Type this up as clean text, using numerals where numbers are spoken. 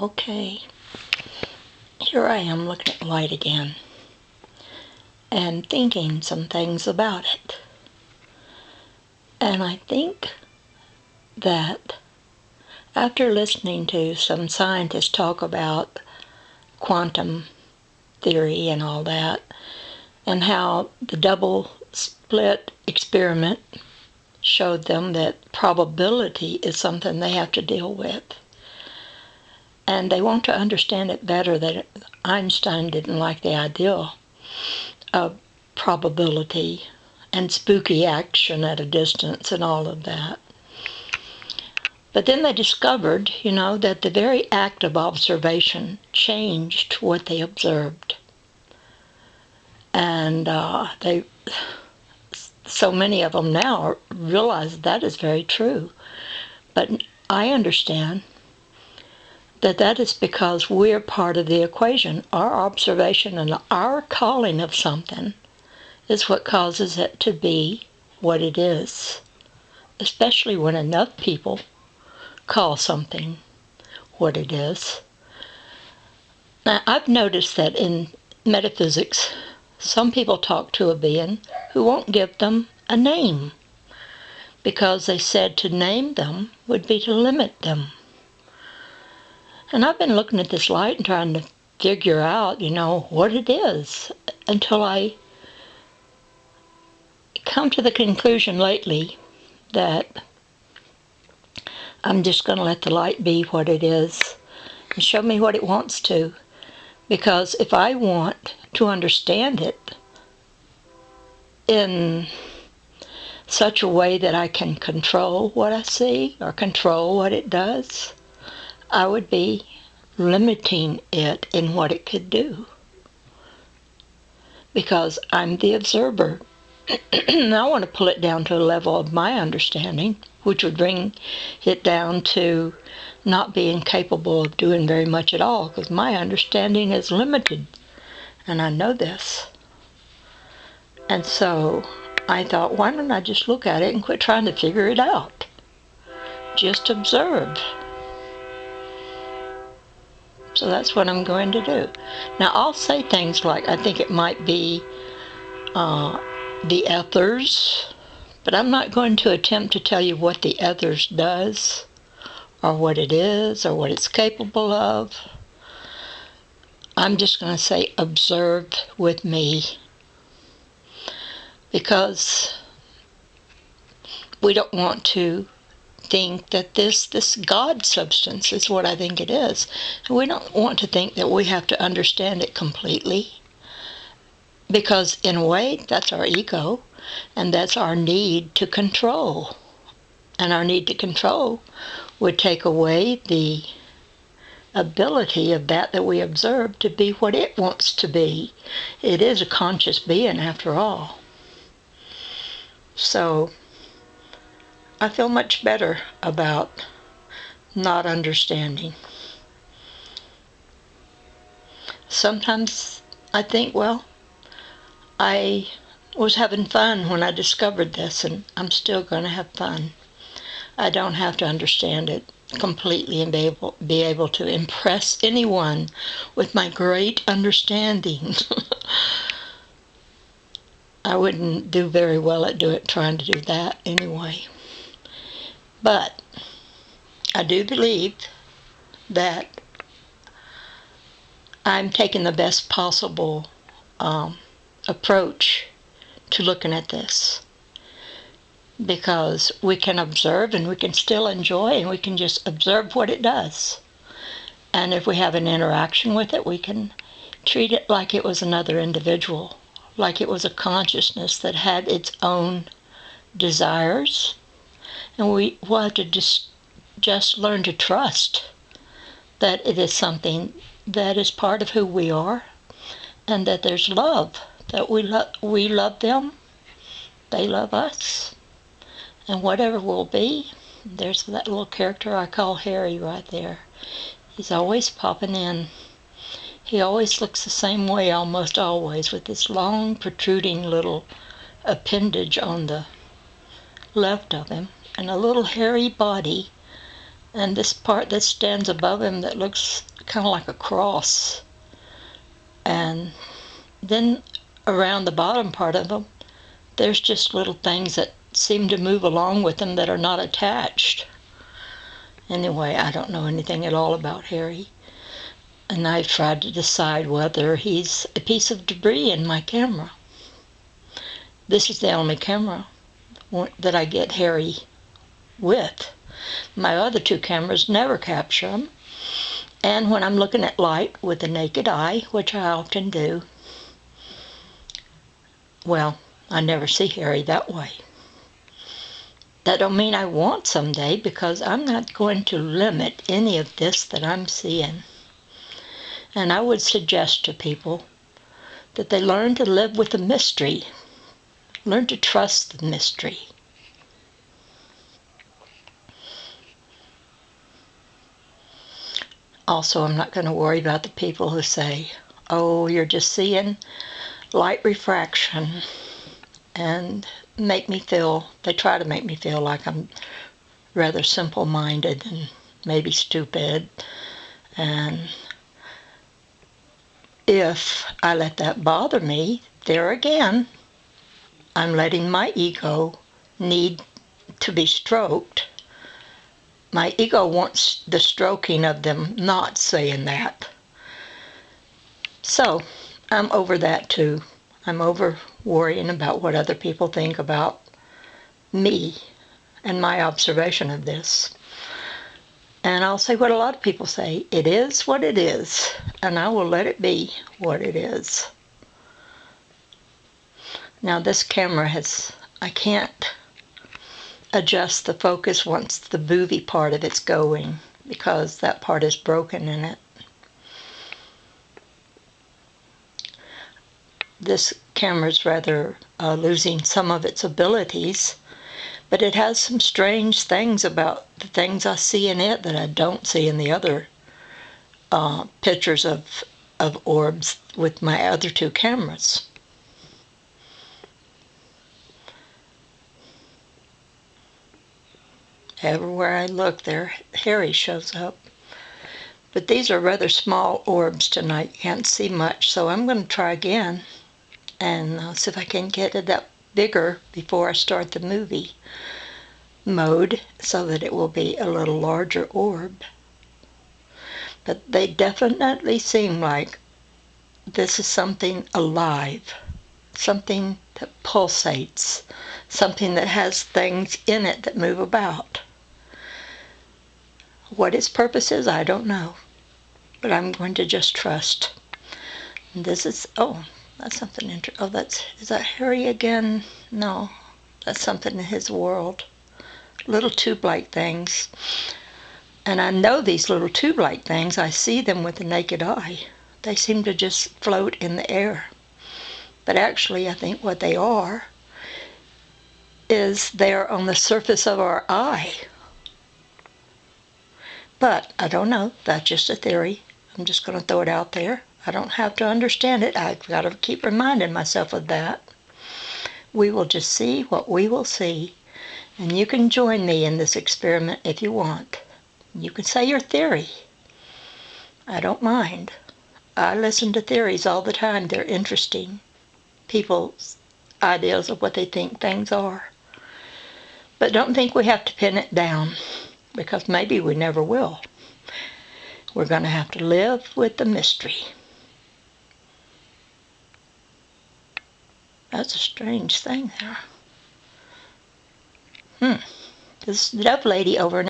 Okay, here I am looking at light again and thinking some things about it. And I think that after listening to some scientists talk about quantum theory and all that, and how the double slit experiment showed them that probability is something they have to deal with. And they want to understand it better, that Einstein didn't like the idea of probability and spooky action at a distance and all of that. But then they discovered, that the very act of observation changed what they observed. And so many of them now realize that is very true. But I understand that is because we're part of the equation. Our observation and our calling of something is what causes it to be what it is, especially when enough people call something what it is. Now, I've noticed that in metaphysics, some people talk to a being who won't give them a name, because they said to name them would be to limit them. And I've been looking at this light and trying to figure out, what it is, until I come to the conclusion lately that I'm just going to let the light be what it is and show me what it wants to. Because if I want to understand it in such a way that I can control what I see or control what it does, I would be limiting it in what it could do. Because I'm the observer. And I want to pull it down to a level of my understanding, which would bring it down to not being capable of doing very much at all, because my understanding is limited, and I know this. And so I thought, why don't I just look at it and quit trying to figure it out? Just observe. So that's what I'm going to do. Now, I'll say things like, I think it might be the ethers, but I'm not going to attempt to tell you what the ethers does, or what it is, or what it's capable of. I'm just going to say, observe with me. Because we don't want to think that this God substance is what I think it is. And we don't want to think that we have to understand it completely. Because in a way, that's our ego, and that's our need to control. And our need to control would take away the ability of that we observe to be what it wants to be. It is a conscious being after all. So I feel much better about not understanding. Sometimes I think, well, I was having fun when I discovered this, and I'm still going to have fun. I don't have to understand it completely and be able to impress anyone with my great understanding. I wouldn't do very well at trying to do that anyway. But I do believe that I'm taking the best possible approach to looking at this. Because we can observe and we can still enjoy, and we can just observe what it does. And if we have an interaction with it, we can treat it like it was another individual, like it was a consciousness that had its own desires. And we'll have to just learn to trust that it is something that is part of who we are, and that there's love, that we love them, they love us. And whatever will be, there's that little character I call Harry right there. He's always popping in. He always looks the same way, almost always, with this long, protruding little appendage on the left of him, and a little hairy body and this part that stands above him that looks kind of like a cross. And then around the bottom part of him, there's just little things that seem to move along with him that are not attached. Anyway, I don't know anything at all about Harry, and I've tried to decide whether he's a piece of debris in my camera. This is the only camera that I get Harry with. My other two cameras never capture him, and when I'm looking at light with the naked eye, which I often do, well, I never see Harry that way. That don't mean I won't someday, because I'm not going to limit any of this that I'm seeing. And I would suggest to people that they learn to live with the mystery. Learn to trust the mystery. Also, I'm not going to worry about the people who say, oh, you're just seeing light refraction, and they try to make me feel like I'm rather simple-minded and maybe stupid. And if I let that bother me, there again, I'm letting my ego need to be stroked. My ego wants the stroking of them not saying that. So, I'm over that too. I'm over worrying about what other people think about me and my observation of this. And I'll say what a lot of people say, it is what it is, and I will let it be what it is. Now this camera I can't adjust the focus once the movie part of it's going, because that part is broken in it. This camera's rather losing some of its abilities, but it has some strange things about the things I see in it that I don't see in the other pictures of orbs with my other two cameras. Everywhere I look there, Harry shows up. But these are rather small orbs tonight. You can't see much, so I'm going to try again and see if I can get it up bigger before I start the movie mode, so that it will be a little larger orb. But they definitely seem like this is something alive, something that pulsates, something that has things in it that move about. What its purpose is, I don't know, but I'm going to just trust. And this is, oh, that's something interesting. Oh, is that Harry again? No, that's something in his world. Little tube-like things. And I know these little tube-like things, I see them with the naked eye. They seem to just float in the air. But actually, I think what they are is they're on the surface of our eye. But I don't know, that's just a theory. I'm just going to throw it out there. I don't have to understand it. I've got to keep reminding myself of that. We will just see what we will see. And you can join me in this experiment if you want. You can say your theory. I don't mind. I listen to theories all the time. They're interesting. People's ideas of what they think things are. But don't think we have to pin it down, because maybe we never will. We're going to have to live with the mystery. That's a strange thing there. This deaf lady over